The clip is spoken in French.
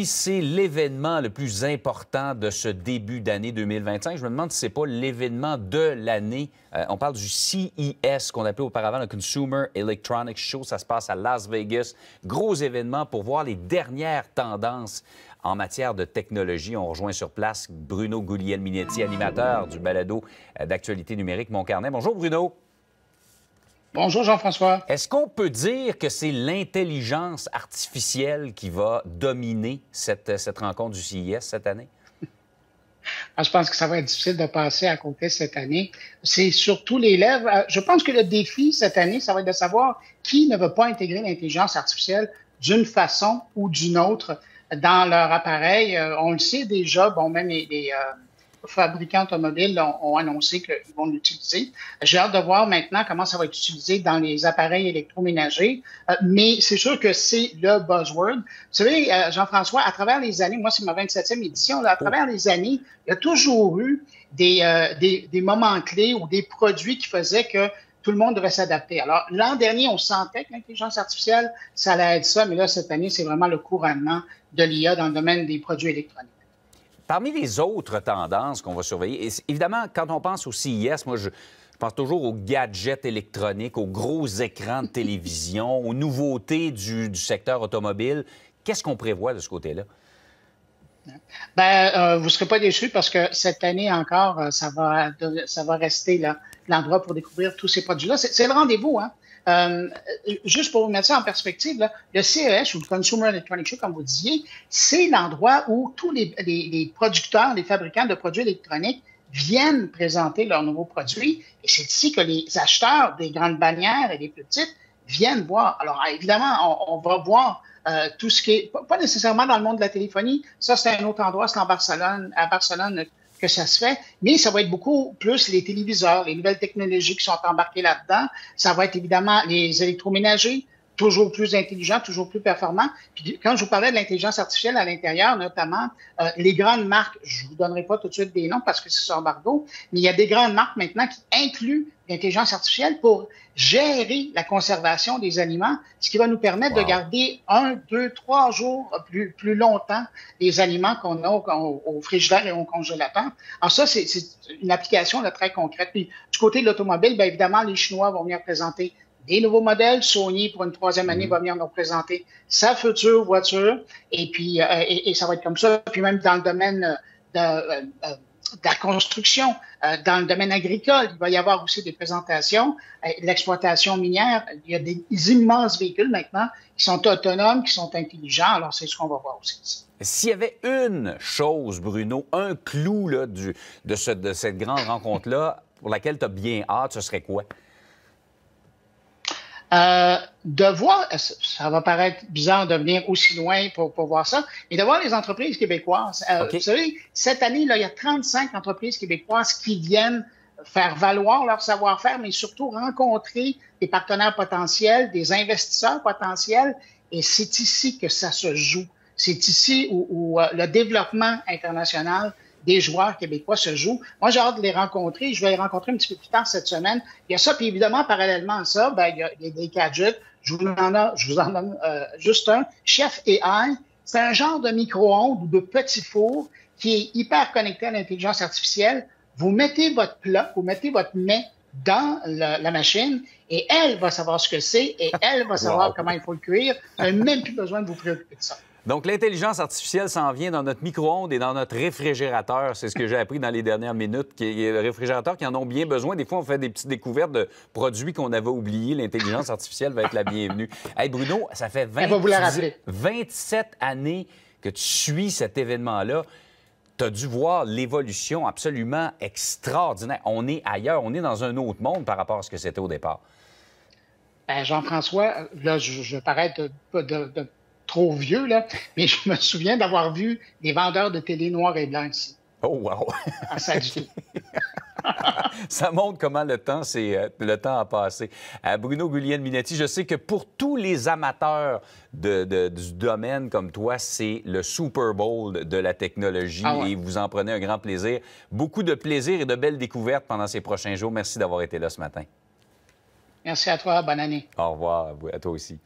C'est l'événement le plus important de ce début d'année 2025. Je me demande si ce n'est pas l'événement de l'année. On parle du CES, qu'on appelait auparavant le Consumer Electronics Show. Ça se passe à Las Vegas. Gros événement pour voir les dernières tendances en matière de technologie. On rejoint sur place Bruno Guglielminetti, animateur du balado d'actualité numérique Mon Carnet. Bonjour Bruno. Bonjour Jean-François. Est-ce qu'on peut dire que c'est l'intelligence artificielle qui va dominer cette rencontre du CES cette année? Je pense que ça va être difficile de passer à côté cette année. C'est sur tous les lèvres. Je pense que le défi cette année, ça va être de savoir qui ne veut pas intégrer l'intelligence artificielle d'une façon ou d'une autre dans leur appareil. On le sait déjà, bon, même les fabricants automobiles ont annoncé qu'ils vont l'utiliser. J'ai hâte de voir maintenant comment ça va être utilisé dans les appareils électroménagers, mais c'est sûr que c'est le buzzword. Vous savez, Jean-François, à travers les années, moi c'est ma 27e édition, là, à travers les années, il y a toujours eu des moments clés ou des produits qui faisaient que tout le monde devrait s'adapter. Alors, l'an dernier, on sentait que l'intelligence artificielle, ça allait être ça, mais là, cette année, c'est vraiment le couronnement de l'IA dans le domaine des produits électroniques. Parmi les autres tendances qu'on va surveiller, et évidemment, quand on pense au CES, moi, je pense toujours aux gadgets électroniques, aux gros écrans de télévision, aux nouveautés du secteur automobile. Qu'est-ce qu'on prévoit de ce côté-là? Vous ne serez pas déçus parce que cette année encore, ça va rester l'endroit pour découvrir tous ces produits-là. C'est le rendez-vous, hein? Juste pour vous mettre ça en perspective, là, le CES ou le Consumer Electronics Show, comme vous disiez, c'est l'endroit où tous les producteurs, les fabricants de produits électroniques viennent présenter leurs nouveaux produits. Et c'est ici que les acheteurs des grandes bannières et des plus petites viennent voir. Alors, évidemment, on va voir tout ce qui est, pas nécessairement dans le monde de la téléphonie, ça c'est un autre endroit, c'est à Barcelone que ça se fait, mais ça va être beaucoup plus les téléviseurs, les nouvelles technologies qui sont embarquées là-dedans. Ça va être évidemment les électroménagers, toujours plus intelligents, toujours plus performants. Puis quand je vous parlais de l'intelligence artificielle à l'intérieur, notamment les grandes marques, je vous donnerai pas tout de suite des noms parce que c'est sur embargo, mais il y a des grandes marques maintenant qui incluent l'intelligence artificielle pour gérer la conservation des aliments, ce qui va nous permettre de garder 1, 2, 3 jours plus longtemps les aliments qu'on a au frigidaire et au congélateur. Alors ça, c'est une application là, très concrète. Puis du côté de l'automobile, bien évidemment, les Chinois vont venir présenter des nouveaux modèles. Sony, pour une 3e année, va venir nous présenter sa future voiture. Et puis, et ça va être comme ça. Puis même dans le domaine de la construction, dans le domaine agricole, il va y avoir aussi des présentations. L'exploitation minière, il y a des immenses véhicules maintenant qui sont autonomes, qui sont intelligents. Alors, c'est ce qu'on va voir aussi. S'il y avait une chose, Bruno, un clou là, de cette grande rencontre-là pour laquelle tu as bien hâte, ce serait quoi? De voir, ça va paraître bizarre de venir aussi loin pour voir ça, mais de voir les entreprises québécoises. Vous savez, cette année, là, il y a 35 entreprises québécoises qui viennent faire valoir leur savoir-faire, mais surtout rencontrer des partenaires potentiels, des investisseurs potentiels, et c'est ici que ça se joue. C'est ici où le développement international des joueurs québécois se joue. Moi, j'ai hâte de les rencontrer. Je vais les rencontrer un petit peu plus tard cette semaine. Il y a ça, puis évidemment, parallèlement à ça, ben, il y a des gadgets. Je vous en donne juste un. Chef AI, c'est un genre de micro-ondes ou de petit four qui est hyper connecté à l'intelligence artificielle. Vous mettez votre plat, vous mettez votre mets dans la machine et elle va savoir ce que c'est et elle va savoir comment il faut le cuire. Vous n'avez même plus besoin de vous préoccuper de ça. Donc, l'intelligence artificielle s'en vient dans notre micro-ondes et dans notre réfrigérateur. C'est ce que j'ai appris dans les dernières minutes. Les réfrigérateurs qui en ont bien besoin. Des fois, on fait des petites découvertes de produits qu'on avait oubliés. L'intelligence artificielle va être la bienvenue. Hey, Bruno, ça fait 27 années que tu suis cet événement-là. Tu as dû voir l'évolution absolument extraordinaire. On est ailleurs. On est dans un autre monde par rapport à ce que c'était au départ. Ben, Jean-François, là, je parais de trop vieux, là, mais je me souviens d'avoir vu des vendeurs de télé noir et blanc ici. Oh, wow! À Saint-Denis. Ça montre comment le temps a passé. Bruno Guglielminetti, je sais que pour tous les amateurs du domaine comme toi, c'est le Super Bowl de la technologie et vous en prenez un grand plaisir. Beaucoup de plaisir et de belles découvertes pendant ces prochains jours. Merci d'avoir été là ce matin. Merci à toi. Bonne année. Au revoir à toi aussi.